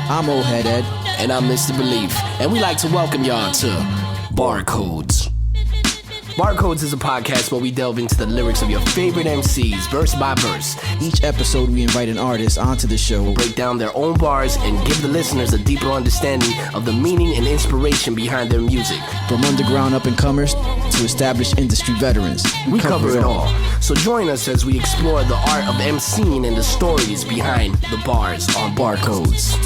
I'm Old Head Ed. And I'm Mr. Beleaf. And we like to welcome y'all to Barcodes. Barcodes is a podcast where we delve into the lyrics of your favorite MCs, verse by verse. Each episode, we invite an artist onto the show, break down their own bars, and give the listeners a deeper understanding of the meaning and inspiration behind their music. From underground up-and-comers to established industry veterans. We cover it all. So join us as we explore the art of MCing and the stories behind the bars on Barcodes.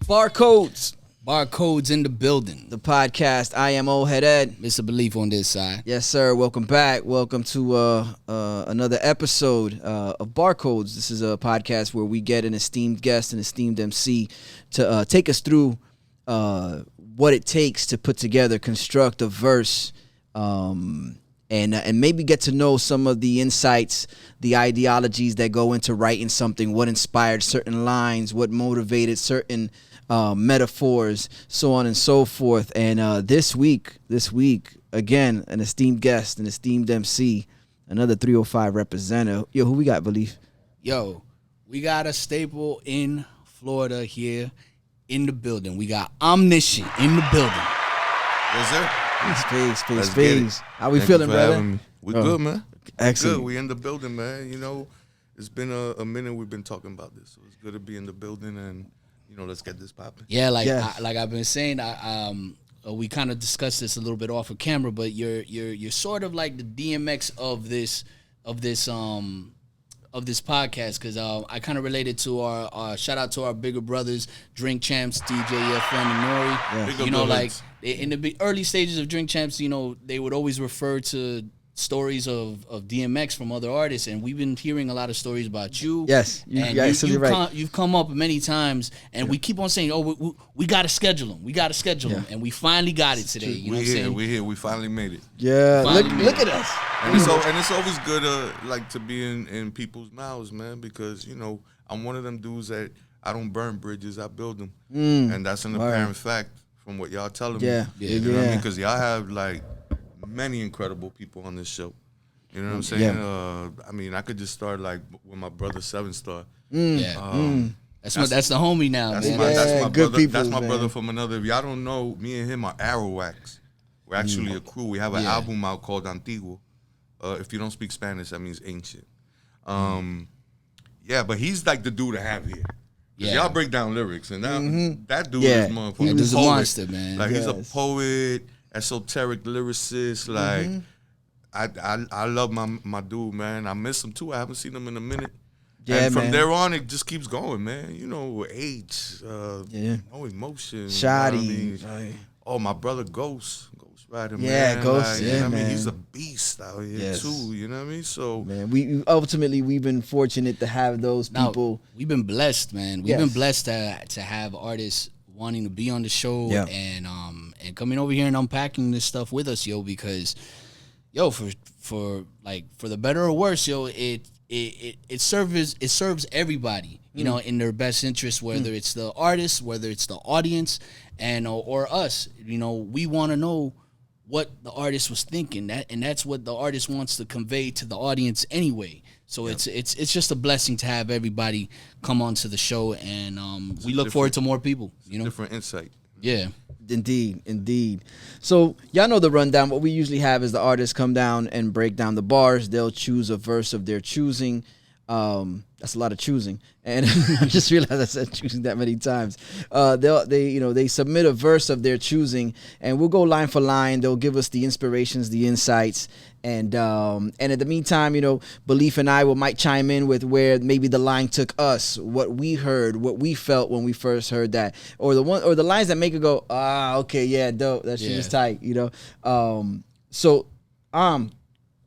Barcodes. Barcodes in the building. The podcast. I am Old Head Ed. Mr. Beleaf on this side. Yes, sir. Welcome back. Welcome to another episode of Barcodes. This is a podcast where we get an esteemed guest, an esteemed MC to take us through what it takes to put together, construct a verse, and maybe get to know some of the insights, the ideologies that go into writing something, what inspired certain lines, what motivated certain metaphors, so on and so forth. And this week, again, an esteemed guest, an esteemed MC, another 305 representative. Yo, who we got, Beleaf? Yo, we got a staple in Florida here in the building. We got Omniscient in the building. Yes, sir. Peace. How we feeling, brother? We good, man. Excellent. Good. We in the building, man. You know, it's been a minute we've been talking about this, so it's good to be in the building and, you know, let's get this popping. Yeah, like I've been saying, we kind of discussed this a little bit off of camera, but you're sort of like the DMX of this podcast, because I kind of related to our shout out to our bigger brothers, Drink Champs, DJ FN and Nori. Yeah. You know, like in the early stages of Drink Champs, you know, they would always refer to stories of DMX from other artists, and we've been hearing a lot of stories about you. Yes, you're right. You've come up many times, and we keep on saying, "Oh, we got to schedule them. We got to schedule them," and we finally got it today. You know what I'm saying? We're here. We finally made it. Yeah, look at us. And it's always good, like, to be in people's mouths, man, because, you know, I'm one of them dudes that I don't burn bridges, I build them, and that's an apparent fact from what y'all telling me. Yeah. You know what I mean? Because y'all have like many incredible people on this show. You know what I'm saying? Yeah. I mean, I could just start like with my brother 7-Star. That's the homie now, That's man. my good brother. people, That's my man. brother from another. If y'all don't know, me and him are Arawaks. We're actually a crew. We have an album out called Antiguo. If you don't speak Spanish, that means ancient. Yeah, but he's like the dude to have here. Yeah. Y'all break down lyrics, and that dude is motherfucking He's a poet. monster, man. Like, he's a poet, esoteric lyricist. Like, I love my dude, man. I miss him too. I haven't seen him in a minute. Yeah, and from man. there on, it just keeps going, man. You know, age, no emotion. Shoddy. You know what I mean? Oh, my brother Ghost Rider, man. Yeah, Ghost, like, you know what I man. mean? He's a beast out here too. You know what I mean? So, Man, we've been fortunate to have those people. We've been blessed, man. We've been blessed to have artists wanting to be on the show and coming over here and unpacking this stuff with us, yo. Because, yo, for the better or worse, yo, it serves everybody, you know, in their best interest. Whether it's the artist, whether it's the audience, and or us, you know, we want to know what the artist was thinking, and that's what the artist wants to convey to the audience anyway. So it's just a blessing to have everybody come onto the show, and we look forward to more people. You know, different insight. Yeah, Indeed. So y'all know the rundown. What we usually have is the artists come down and break down the bars. They'll choose a verse of their choosing. That's a lot of choosing, and I just realized I said choosing that many times. They submit a verse of their choosing, and we'll go line for line. They'll give us the inspirations, the insights, and at the meantime, you know, Beleaf and I might chime in with where maybe the line took us, what we heard, what we felt when we first heard that, or the lines that make it go, okay, yeah, dope, that shit is tight, you know.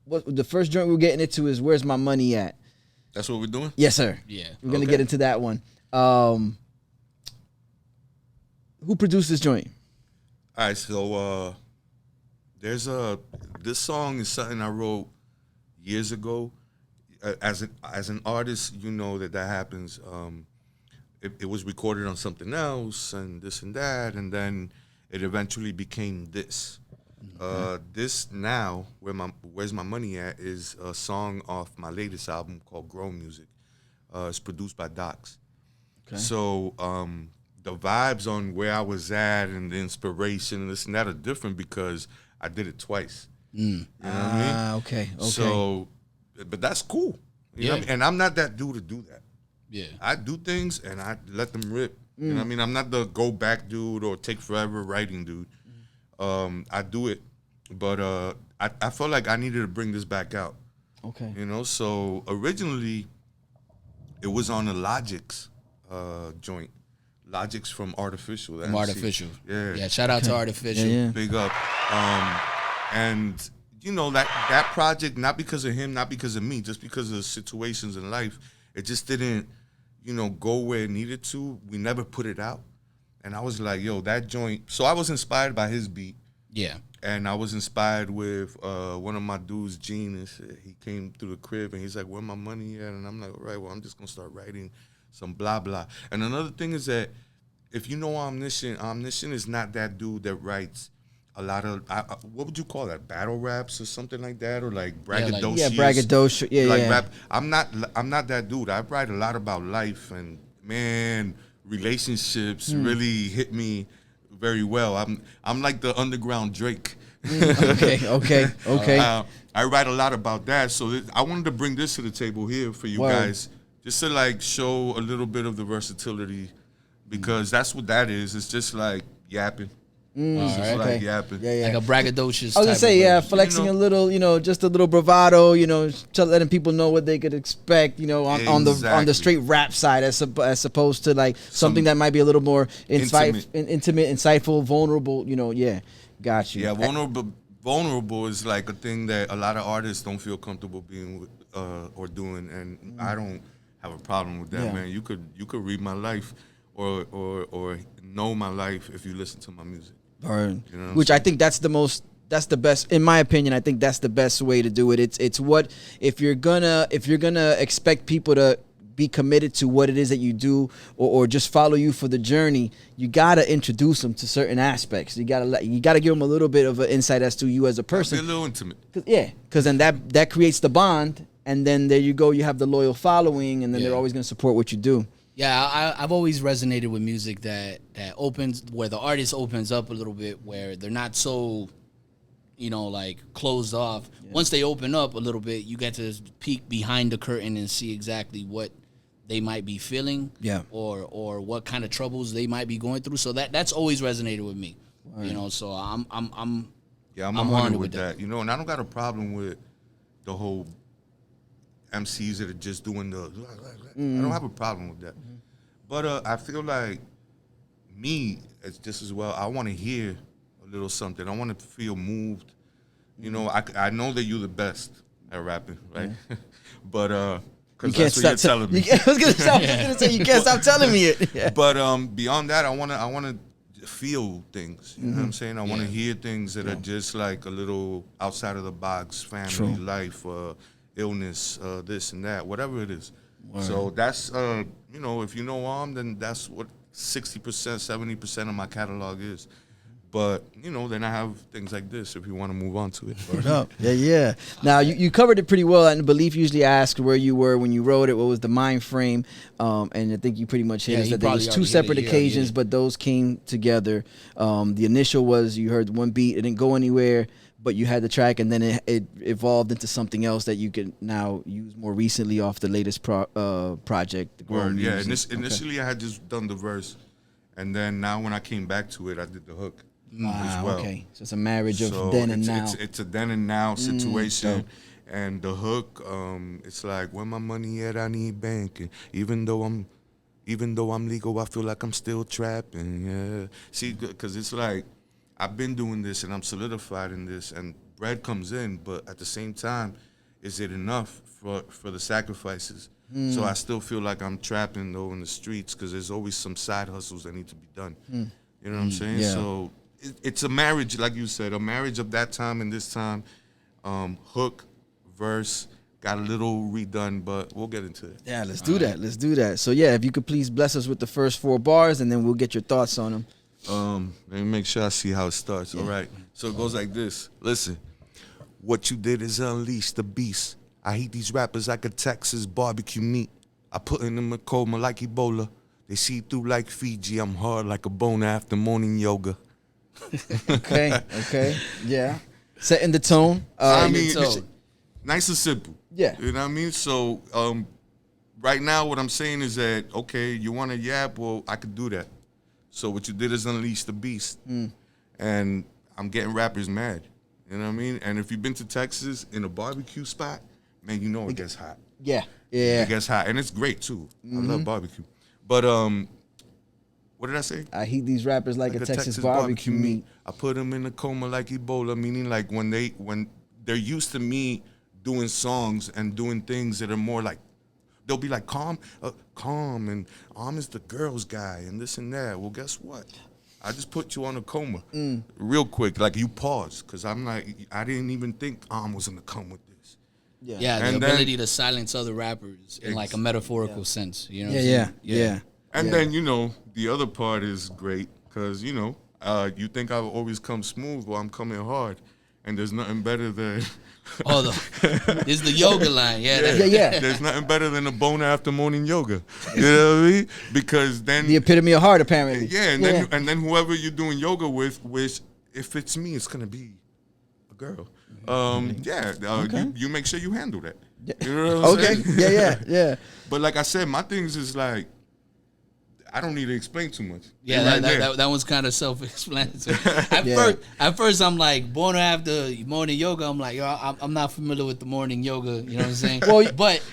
What the first joint we're getting into is Where's My Money At? That's what we're doing? Yes, sir. Yeah. We're going to get into that one. Who produced this joint? All right, so this song is something I wrote years ago. As an artist, you know that happens. It was recorded on something else and this and that, and then it eventually became this. This now, Where's My Money At, is a song off my latest album called Grown Music. It's produced by Docs. Okay. So the vibes on where I was at and the inspiration and this and that are different because I did it twice. You know what I mean? Okay. So, but that's cool. You know what I mean? And I'm not that dude to do that. Yeah. I do things and I let them rip. You know what I mean? I'm not the go back dude or take forever writing dude. I do it, but I felt like I needed to bring this back out. Okay. You know, so originally it was on the Logic's joint. Logic's from Artificial. From Artificial. Yeah. Yeah, shout out to Artificial. Yeah. Big up. And you know, that project, not because of him, not because of me, just because of the situations in life, it just didn't, you know, go where it needed to. We never put it out. And I was like, yo, that joint. So I was inspired by his beat. Yeah. And I was inspired with one of my dudes, Gene. He came through the crib and he's like, where my money at? And I'm like, all right, well, I'm just going to start writing some blah, blah. And another thing is that if you know Omniscient is not that dude that writes a lot of, what would you call that, battle raps or something like that? Or like braggadocious? Yeah, braggadocio. Yeah, like yeah. rap. I'm not that dude. I write a lot about life and, man, relationships really hit me very well. I'm like the underground Drake. Okay. I write a lot about that, so I wanted to bring this to the table here for you guys, just to like show a little bit of the versatility, because that's what that is. It's just like yapping. It's just like yapping. Yeah. Like a braggadocious. I was gonna say, type of flexing a little, just a little bravado, letting people know what they could expect, on the straight rap side, as opposed to like something that might be a little more intimate, insightful, vulnerable. Got you. Yeah, vulnerable is like a thing that a lot of artists don't feel comfortable being with, or doing, and I don't have a problem with that, man. You could read my life or know my life if you listen to my music. Which I think that's the best, in my opinion. I think that's the best way to do it. It's what, if you're gonna expect people to be committed to what it is that you do, or just follow you for the journey, you gotta introduce them to certain aspects. You gotta give them a little bit of an insight as to you as a person. Be a little intimate. Because then that creates the bond, and then there you go. You have the loyal following, and then they're always gonna support what you do. Yeah, I've always resonated with music that opens, where the artist opens up a little bit, where they're not so, like closed off. Once they open up a little bit, you get to peek behind the curtain and see exactly what they might be feeling, or what kind of troubles they might be going through. So that's always resonated with me, So I'm 100 with that. And I don't got a problem with the whole MCs that are just doing the. I don't have a problem with that, but I feel like me, it's just as well. I want to hear a little something. I want to feel moved. I know that you're the best at rapping, right? But because that's what you're telling me. I was gonna say you can't stop telling me it. Yeah. But beyond that, I wanna feel things. You know what I'm saying? I want to hear things that are just like a little outside of the box, family, life, illness, this and that, whatever it is. So that's if you know then that's what 60%, 70% of my catalog is. But, then I have things like this if you want to move on to it. Yeah. Now, you covered it pretty well. And Beleaf usually asks where you were when you wrote it, what was the mind frame. And I think you pretty much hit us that there was two separate occasions, but those came together. The initial was you heard one beat, it didn't go anywhere, but you had the track, and then it evolved into something else that you can now use more recently off the latest project. Initially I had just done the verse. And then now when I came back to it, I did the hook. As well. Okay. So it's a marriage of then and now. It's a then and now situation. And the hook, it's like, where my money at, I need banking. Even though I'm legal, I feel like I'm still trapping. Yeah. See, because it's like, I've been doing this and I'm solidified in this, and bread comes in, but at the same time, is it enough for the sacrifices? So I still feel like I'm trapping though in the streets, because there's always some side hustles that need to be done. You know what I'm saying? Yeah. So it's a marriage, like you said, a marriage of that time and this time. Hook, verse, got a little redone, but we'll get into it. Yeah, let's do that. So yeah, if you could please bless us with the first 4 bars, and then we'll get your thoughts on them. Let me make sure I see how it starts. All right. So it goes like this. Listen. What you did is unleash the beast. I heat these rappers like a Texas barbecue meat. I put in them a coma like Ebola. They see through like Fiji. I'm hard like a bone after morning yoga. Okay. Yeah. Setting the tone. I mean, nice and simple. Yeah. You know what I mean? So right now what I'm saying is that, okay, you want to yap? Well, I could do that. So what you did is unleash the beast. And I'm getting rappers mad. You know what I mean? And if you've been to Texas in a barbecue spot, man, you know it gets hot. Yeah. It gets hot. And it's great, too. I love barbecue. But what did I say? I heat these rappers like a Texas barbecue meat. I put them in a coma like Ebola, meaning like when they're used to me doing songs and doing things that are more like, they'll be like calm, and is the girl's guy and this and that. Well, guess what? I just put you on a coma real quick, like you pause, because I'm like, I didn't even think was gonna come with this. Yeah, the ability to silence other rappers in like a metaphorical sense. You know what I'm saying? And then, you know, the other part is great because, you know, you think I've always come smooth. Well, I'm coming hard. And there's nothing better than... this is the yoga line. Yeah. There's nothing better than a bone after morning yoga. You know what I mean? Because then... The epitome of heart, apparently. Yeah, and then whoever you're doing yoga with, which if it's me, it's going to be a girl. You make sure you handle that. You know what I'm saying? Yeah. But like I said, my things is like, I don't need to explain too much. Yeah, that one's kind of self-explanatory. At first, I'm like, born after morning yoga. I'm like, yo, I'm not familiar with the morning yoga. You know what I'm saying? Well, but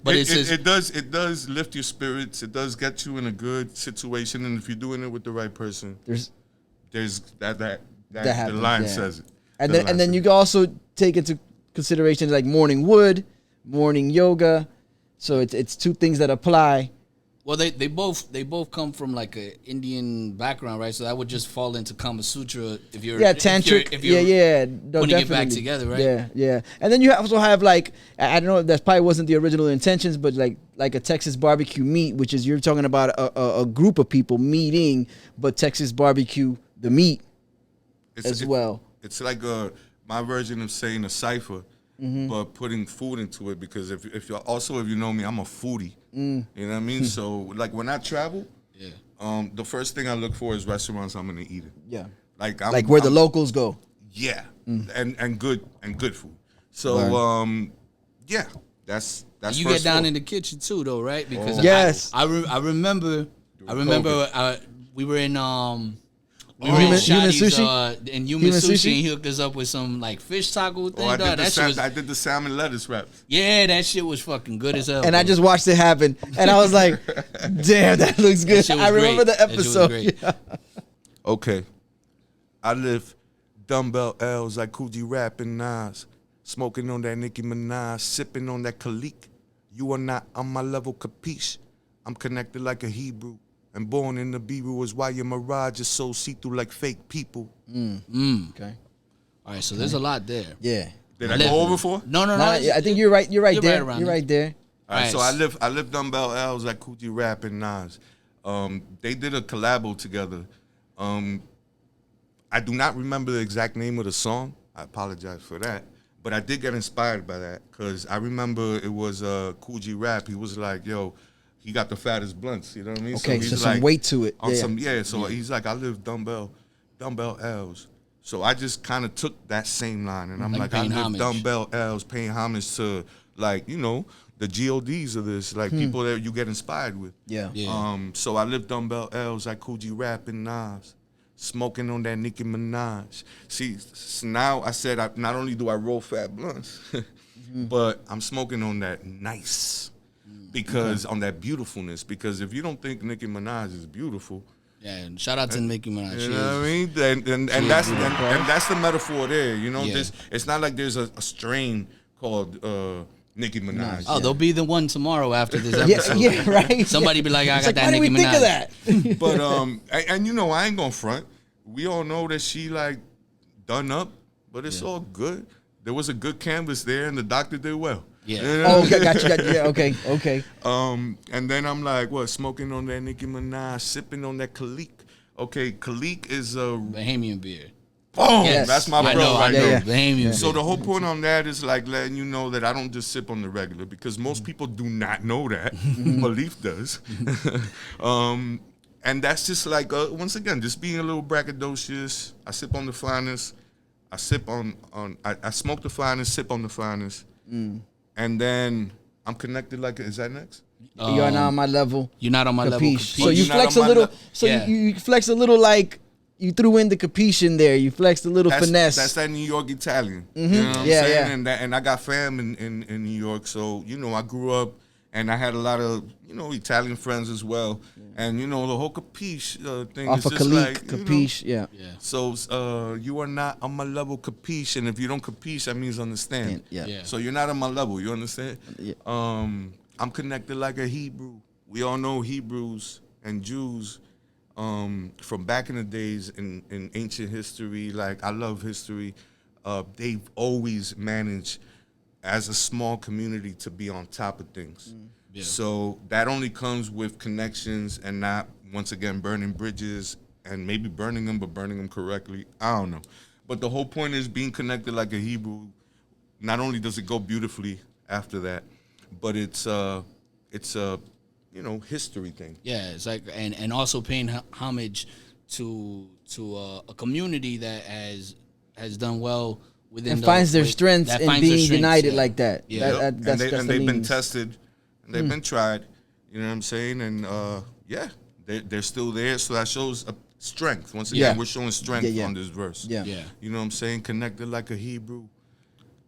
but it does lift your spirits. It does get you in a good situation, and if you're doing it with the right person, there's that the line says it. And then you can also take into consideration like morning wood, morning yoga. So it's two things that apply. Well, they both come from like an Indian background, right? So that would just fall into Kama Sutra if you're tantric. If you're No, putting definitely. it back together, right? Yeah. And then you also have like, I don't know, that probably wasn't the original intentions, but like a Texas barbecue meat, which is you're talking about a group of people meeting, but Texas barbecue the meat as well. It's like my version of saying a cipher. But putting food into it, because if you know me, I'm a foodie. You know what I mean? So like when I travel, the first thing I look for is restaurants I'm gonna eat in. Yeah. Like where the locals go. Yeah. And good food. So that's you get down in the kitchen too, though, right? Because I remember we were in Human Sushi? In Human Sushi, and he hooked us up with some like fish taco thing. I did the salmon lettuce wraps. Yeah, that shit was fucking good as hell. And I just watched it happen, and I was like, "Damn, that looks good." I remember the episode. Okay, I lift dumbbell L's like Coogee Rap and Nas, smoking on that Nicki Minaj, sipping on that Khalik. You are not on my level, capiche? I'm connected like a Hebrew. And born in the Bible is why your mirage is so see-through like fake people. Okay. All right, so there's a lot there. Yeah. Did I go over for? No. I think you're right. You're right there. Right you're right there. All right, so I lift dumbbell L's like Coogee Rap and Nas. They did a collabo together. I do not remember the exact name of the song. I apologize for that. But I did get inspired by that because I remember it was Coogee Rap. He was like, yo, he got the fattest blunts, you know what I mean? Okay, so he's some weight to it. He's like, I live dumbbell L's. So I just kind of took that same line, and I'm like I live dumbbell L's, paying homage to, like, you know, the GODs of this, like people that you get inspired with. Yeah. So I live dumbbell L's like Coogee Rap and Nas, smoking on that Nicki Minaj. See, so now I said not only do I roll fat blunts, but I'm smoking on that nice. Because on that beautifulness, because if you don't think Nicki Minaj is beautiful, and shout out to Nicki Minaj. You know what I mean? And that's the metaphor there. You know, it's not like there's a strain called Nicki Minaj. Oh, they'll be the one tomorrow after this episode. Yeah, right. Somebody be like, I got that Nicki Minaj. Why did we think of that? But and you know, I ain't gonna front. We all know that she like done up, but it's all good. There was a good canvas there, and the doctor did well. Yeah. You know? Oh, got you. Yeah, okay. And then I'm like, what? Smoking on that Nicki Minaj, sipping on that Khalik. Okay, Khalik is a Bahamian beer. boom. Yes. That's my Yeah, bro no, I right know. there. Blame you. So the whole point on that is like letting you know that I don't just sip on the regular, because most people do not know that. Beleaf does. And that's just like, once again, just being a little braggadocious. I sip on the finest. I smoke the finest, sip on the finest. And then I'm connected like, is that next? You're not on my level. You're not on my level. Capiche. So Capiche. you You're not flex a on my little. le- So Yeah. you flex a little like you threw in the capiche in there. You flexed a little finesse. That's that New York Italian. You know what I'm Yeah, saying? yeah. And I got fam in New York, so I grew up and I had a lot of Italian friends as well. And the whole capiche thing Off is of just Kalik, like capiche. Yeah. So you are not on my level, capiche, and if you don't capiche, that means understand. Yeah. Yeah. So you're not on my level. You understand? Yeah. I'm connected like a Hebrew. We all know Hebrews and Jews from back in the days in ancient history. Like, I love history. They've always managed as a small community to be on top of things. Yeah. So that only comes with connections and not, once again, burning bridges and maybe burning them, but burning them correctly. I don't know. But the whole point is being connected like a Hebrew. Not only does it go beautifully after that, but it's a history thing. Yeah, it's like and also paying homage to a community that has done well within And finds their strengths that in finds their being strengths, united yeah. like that. Yeah. That's and the they've been means. tested, and they've been tried. You know what I'm saying? And they're still there. So that shows a strength. Once again, Yeah. we're showing strength Yeah. on this verse. Yeah. Yeah. You know what I'm saying? Connected like a Hebrew,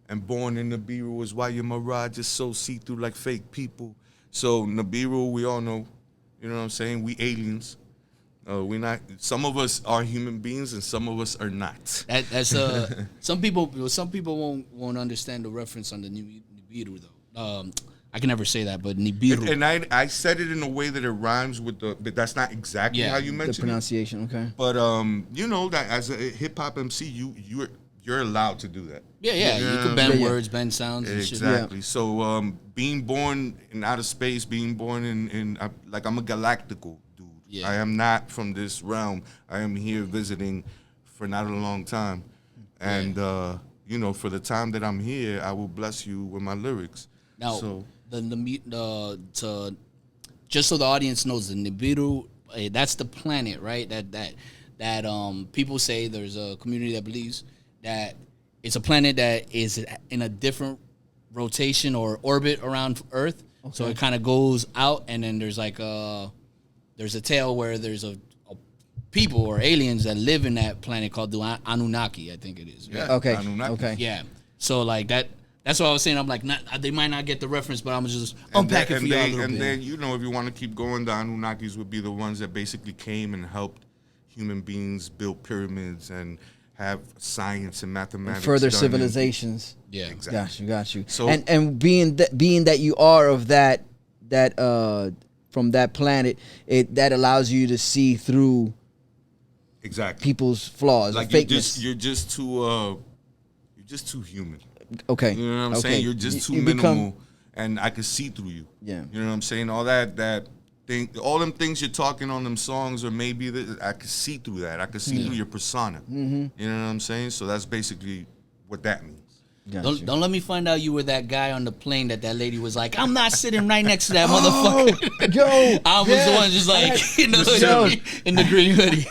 and born in Nibiru is why your mirage is so see-through like fake people. So Nibiru, we all know. You know what I'm saying? We aliens. We not. Some of us are human beings, and some of us are not. That's some people won't understand the reference on the Nibiru though. I can never say that, but Nibiru. And I said it in a way that it rhymes with but that's not exactly how you The mentioned it. pronunciation, okay. But that as a hip hop MC, you're allowed to do that. Yeah. You can bend words, bend sounds, and shit. Exactly. So being born in outer space, being born in like, I'm a galactical dude. Yeah. I am not from this realm. I am here visiting for not a long time, and for the time that I'm here, I will bless you with my lyrics. Now, So, just so the audience knows, the Nibiru, that's the planet, right? That people say there's a community that believes that it's a planet that is in a different rotation or orbit around Earth. Okay. So it kind of goes out, and then there's like there's a tale where there's a people or aliens that live in that planet called the Anunnaki, I think it is. Right? yeah. Okay. Anunnaki. Okay. Yeah. So like that. That's what I was saying. I'm like, they might not get the reference, but I'm just unpack it for y'all a little bit. And then, if you want to keep going, the Anunnakis would be the ones that basically came and helped human beings build pyramids and have science and mathematics. Further done. civilizations. Yeah. Exactly. Got you. So- and being that you are of that from that planet, that allows you to see through Exactly. people's flaws, Like, or fakeness. you're just too human. Okay. You know what I'm Okay. saying? You're just too You minimal, become- and I can see through you. Yeah. You know what I'm saying? All that thing, all them things you're talking on them songs, or maybe I can see through that. I can see through your persona. Mm-hmm. You know what I'm saying? So that's basically what that means. Don't let me find out you were that guy on the plane that lady was like, I'm not sitting right next to that motherfucker. Yo, I was the one just like in the hoodie, in the green hoodie.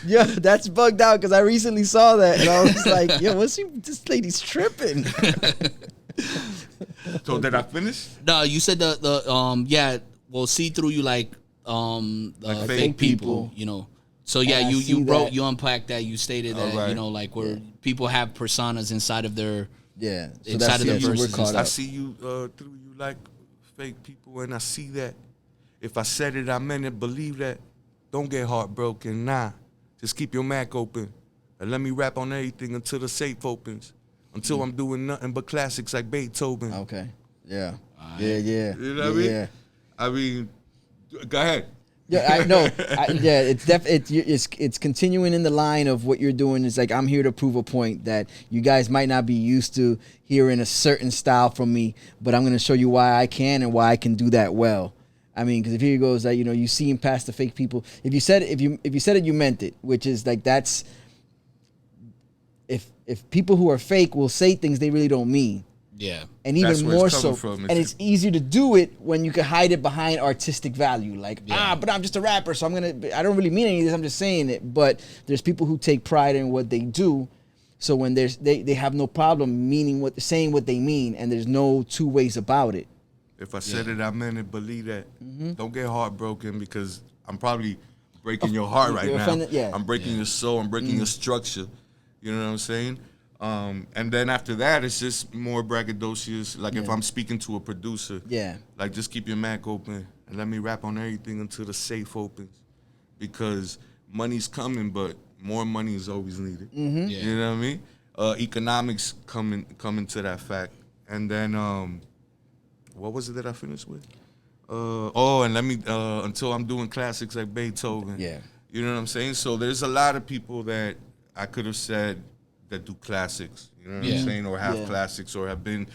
Yo, that's bugged out because I recently saw that and I was like, yo, this lady's tripping. So did I finish? No, you said we'll see through you like fake people, you know. So yeah, And I see you wrote, that. you unpacked that, you stated that, Alright. you know, like where people have personas inside of their Yeah. So Inside that's of the yeah, so verses we're and caught stuff. I up. see you through you like fake people, and I see that. If I said it, I meant it. Believe that. Don't get heartbroken. Nah. Just keep your Mac open and let me rap on everything until the safe opens. Until I'm doing nothing but classics like Beethoven. Okay. Yeah. Yeah. You know what I mean? Yeah. I mean, go ahead. Yeah, I know. It's continuing in the line of what you're doing. It's like, I'm here to prove a point that you guys might not be used to hearing a certain style from me, but I'm going to show you why I can and why I can do that well. I mean, because if here goes that, you know, you see him past the fake people. If you said it, you meant it, which is like, that's if people who are fake will say things they really don't mean. Yeah. And even That's where more it's so, coming from, and it's easier to do it when you can hide it behind artistic value. Like, but I'm just a rapper, so I don't really mean any of this, I'm just saying it. But there's people who take pride in what they do. So when they have no problem saying what they mean, and there's no two ways about it. If I said it, I meant it. Believe that. Don't get heartbroken because I'm probably breaking your heart right now. Offended, yeah. I'm breaking your soul. I'm breaking your structure. You know what I'm saying? And then after that, it's just more braggadocious. Like if I'm speaking to a producer, like just keep your Mac open and let me rap on everything until the safe opens, because money's coming, but more money is always needed. You know what I mean? Economics coming to that fact. And then what was it that I finished with? And let me until I'm doing classics like Beethoven. Yeah. You know what I'm saying? So there's a lot of people that I could have said that do classics, you know what I'm saying, or have classics, or have been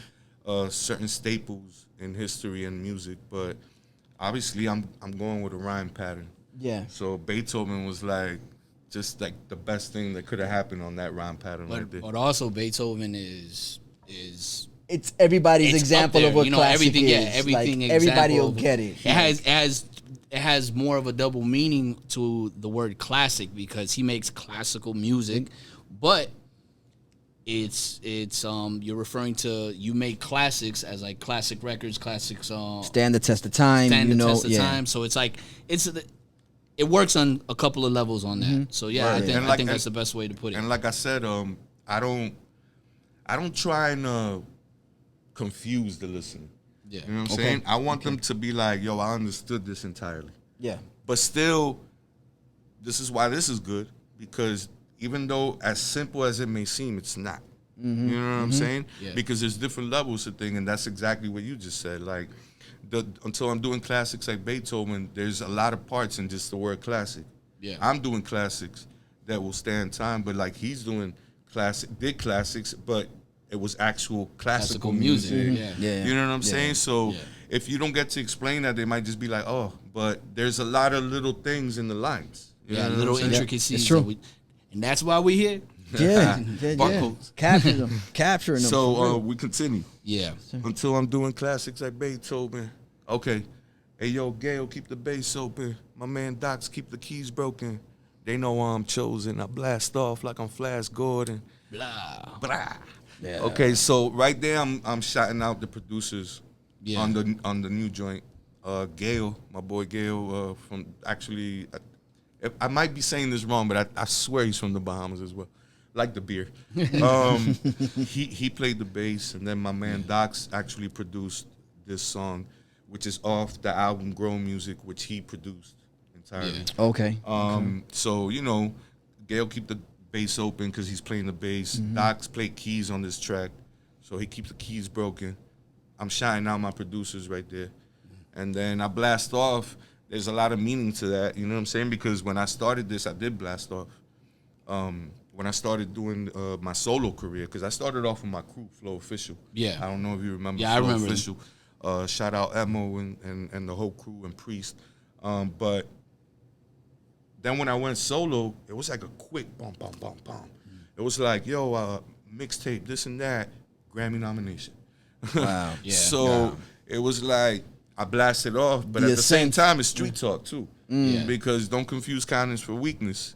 certain staples in history and music. But obviously, I'm going with a rhyme pattern. Yeah. So Beethoven was like just like the best thing that could have happened on that rhyme pattern right there. But also Beethoven is it's everybody's example of what classic everything, is. Everything. Like, everybody will get it. It has more of a double meaning to the word classic because he makes classical music, but it's you're referring to, you make classics as like classic records, classics stand the test of time. Test of time. So it's like it works on a couple of levels on that. So I think that's the best way to put it. And like I said, I don't try and confuse the listener. Yeah. You know what I'm saying? I want them to be like, yo, I understood this entirely. Yeah. But still, this is why this is good, because even though as simple as it may seem, it's not. You know what I'm saying? Yeah. Because there's different levels to things, and that's exactly what you just said. Like, until I'm doing classics like Beethoven, there's a lot of parts in just the word classic. Yeah. I'm doing classics that will stand time, but like he's doing classics, but it was actual classical music. Yeah. You know what I'm saying? So if you don't get to explain that, they might just be like, oh, but there's a lot of little things in the lines. You know little intricacies. It's true. And that's why we're here. Barcodes. Capturing them. So we continue. Yeah. Until I'm doing classics like Beethoven. Okay. Hey, yo, Gail, keep the bass open. My man Docs, keep the keys broken. They know I'm chosen. I blast off like I'm Flash Gordon. Blah. Blah. Yeah. Okay, so right there I'm shouting out the producers on the new joint. Gail, my boy Gail, from actually, I might be saying this wrong, but I swear he's from the Bahamas as well. Like the beer. He played the bass, and then my man Docs actually produced this song, which is off the album Grow Music, which he produced entirely. Yeah. Okay. So, you know, Gail keep the bass open because he's playing the bass. Docs played keys on this track, so he keeps the keys broken. I'm shouting out my producers right there. And then I blast off. There's a lot of meaning to that, you know what I'm saying? Because when I started this, I did blast off. When I started doing my solo career, because I started off with my crew, Flow Official. Yeah. I don't know if you remember Flow I remember Official. Shout out Emo and the whole crew and Priest. But then when I went solo, it was like a quick bum, bum, bum, bum. It was like, yo, mixtape, this and that, Grammy nomination. Wow. So it was like, I blasted off, but at the same time, it's street talk too. Because don't confuse kindness for weakness.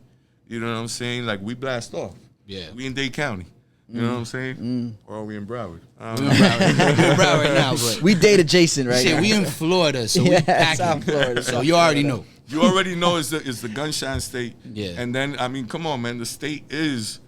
You know what I'm saying? Like, we blast off. Yeah. We in Dade County. You know what I'm saying? Or are we in Broward? We're in Broward now, but we Dade adjacent right now. We in Florida, so we packing. South Florida. So you already know. You already know it's the gunshine state. Yeah. And then, I mean, come on, man. The state is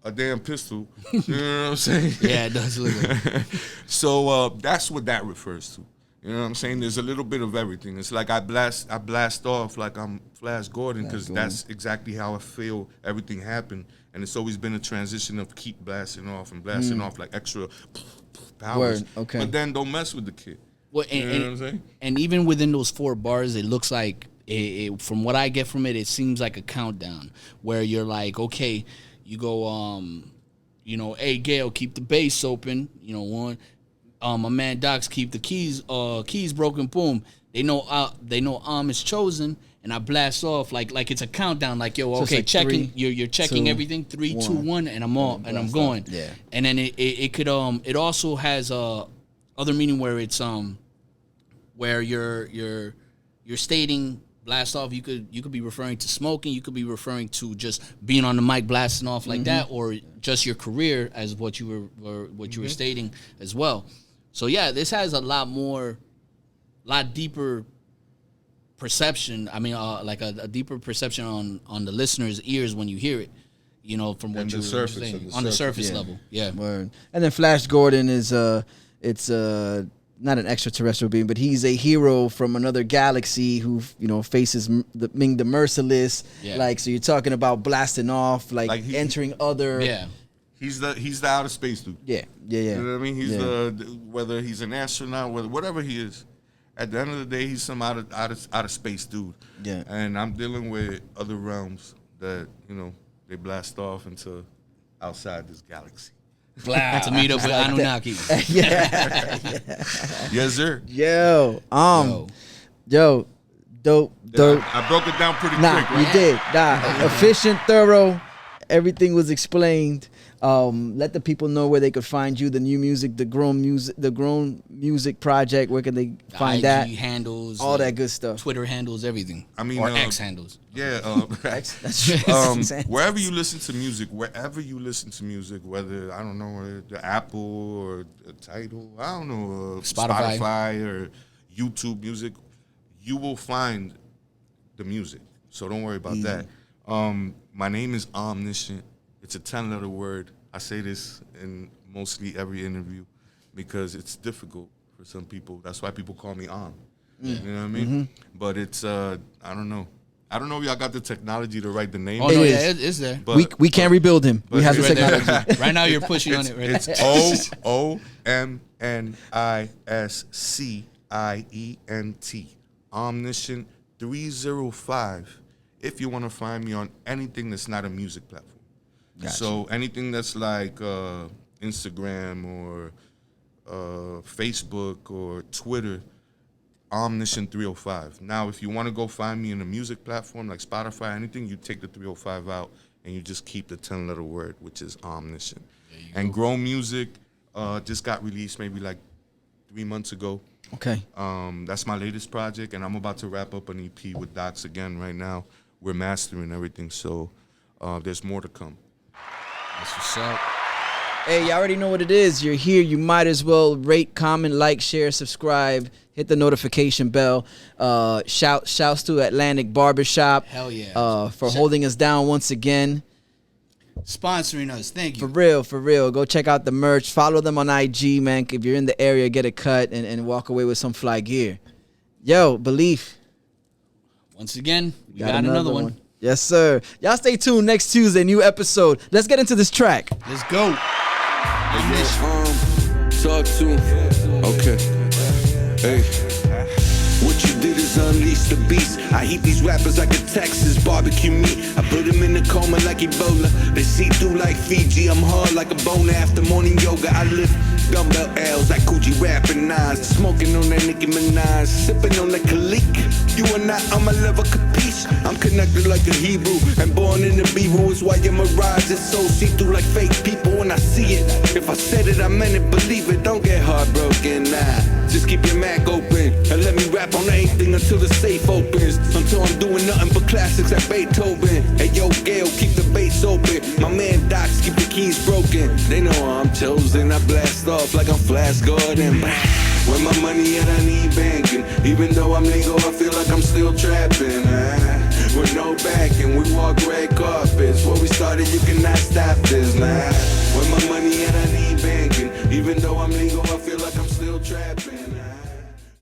a damn pistol. You know what I'm saying? Yeah, it does look like. So that's what that refers to. You know what I'm saying? There's a little bit of everything. It's like I blast off like I'm Flash Gordon, because that's exactly how I feel everything happened. And it's always been a transition of keep blasting off and blasting off like extra powers. Word. Okay. But then don't mess with the kid. Well, you know what I'm saying? And even within those 4 bars, it looks like, from what I get from it, it seems like a countdown where you're like, okay, you go, you know, hey, Gail, keep the bass open. You know, 1. My man Docs, keep the keys broken. Boom. They know is chosen, and I blast off like it's a countdown. Like yo, So okay, like checking. 3, You're checking 2, everything. 3, 2, 1, 1, and I'm on and I'm going. Yeah. And then it could it also has other meaning where it's where you're stating blast off. You could be referring to smoking. You could be referring to just being on the mic blasting off like that, or just your career as what you were stating as well. So yeah, this has a lot deeper perception. I mean, like a deeper perception on the listener's ears when you hear it. You know, from what you were saying on the surface level. Yeah. Word. And then Flash Gordon is not an extraterrestrial being, but he's a hero from another galaxy who, you know, faces Ming the Merciless. Yeah. Like, so you're talking about blasting off, like entering other. Yeah. He's the outer space dude. Yeah. You know what I mean? He's whether he's an astronaut, whatever he is. At the end of the day, he's some outer space dude. Yeah. And I'm dealing with other realms that, you know, they blast off into outside this galaxy. Glad to meet up with Anunnaki. Yeah. Yes, sir. Yo, dope. I broke it down pretty quick, right? You did. Efficient, thorough. Everything was explained. Let the people know where they could find you. The new music, the grown music project. Where can they find IG that? handles, all that good stuff. Twitter handles, everything. I mean, or X handles. Yeah. That's wherever you listen to music, whether I don't know the Apple or the Tidal, I don't know Spotify or YouTube Music, you will find the music. So don't worry about that. My name is Omniscient. It's a 10-letter word. I say this in mostly every interview because it's difficult for some people. That's why people call me Om. You know what I mean? But it's I don't know. I don't know if y'all got the technology to write the name. Oh no, yeah, it's there. But, we can't rebuild him. We have the right technology. Right now, you're pushing on it. Right it's OMNISCIENT. Omniscient 305. If you want to find me on anything that's not a music platform. Gotcha. So anything that's like Instagram or Facebook or Twitter, Omniscient 305. Now, if you want to go find me in a music platform like Spotify, anything, you take the 305 out and you just keep the 10-letter word, which is Omniscient. And Grow Music just got released maybe like 3 months ago. Okay. That's my latest project, and I'm about to wrap up an EP with Docs again right now. We're mastering everything, so there's more to come. That's what's up. Hey, you already know what it is. You're here. You might as well rate, comment, like, share, subscribe, hit the notification bell. Shouts to Atlantic Barbershop. Hell yeah. For holding us down once again. Sponsoring us. Thank you. For real. Go check out the merch. Follow them on IG, man. If you're in the area, get a cut and walk away with some fly gear. Yo, Beleaf. Once again, we got another one. Yes, sir. Y'all stay tuned next Tuesday, new episode. Let's get into this track. Let's go. Talk to him. Okay. Hey. What you did is unleash the beast. I heat these rappers like a Texas barbecue meat. I put them in the coma like Ebola. They see through like Fiji. I'm hard like a boner after morning yoga. I lift dumbbell L's like Coochie rapping nines. Smoking on that Nicki Minaj. Sipping on that Khalik. You are not on my level, capiche? I'm connected like a Hebrew. And born in the Beirut is why your mirage is so see-through like fake people when I see it. If I said it, I meant it, believe it. Don't get heartbroken, nah. Just keep your Mac open and let me rap on anything until the safe opens. Until I'm doing nothing but classics like Beethoven. Hey yo, Gail, keep the bass open. My man Docs, keep the keys broken. They know I'm chosen. I blast off like I'm Flash Gordon. Where my money at, I need banking. Even though I'm legal, I feel like I'm still trapping. With no backing, we walk red carpets. Where we started, you cannot stop this, nah. Where my money at, I need banking. Even though I'm legal, I feel like I'm still trapping.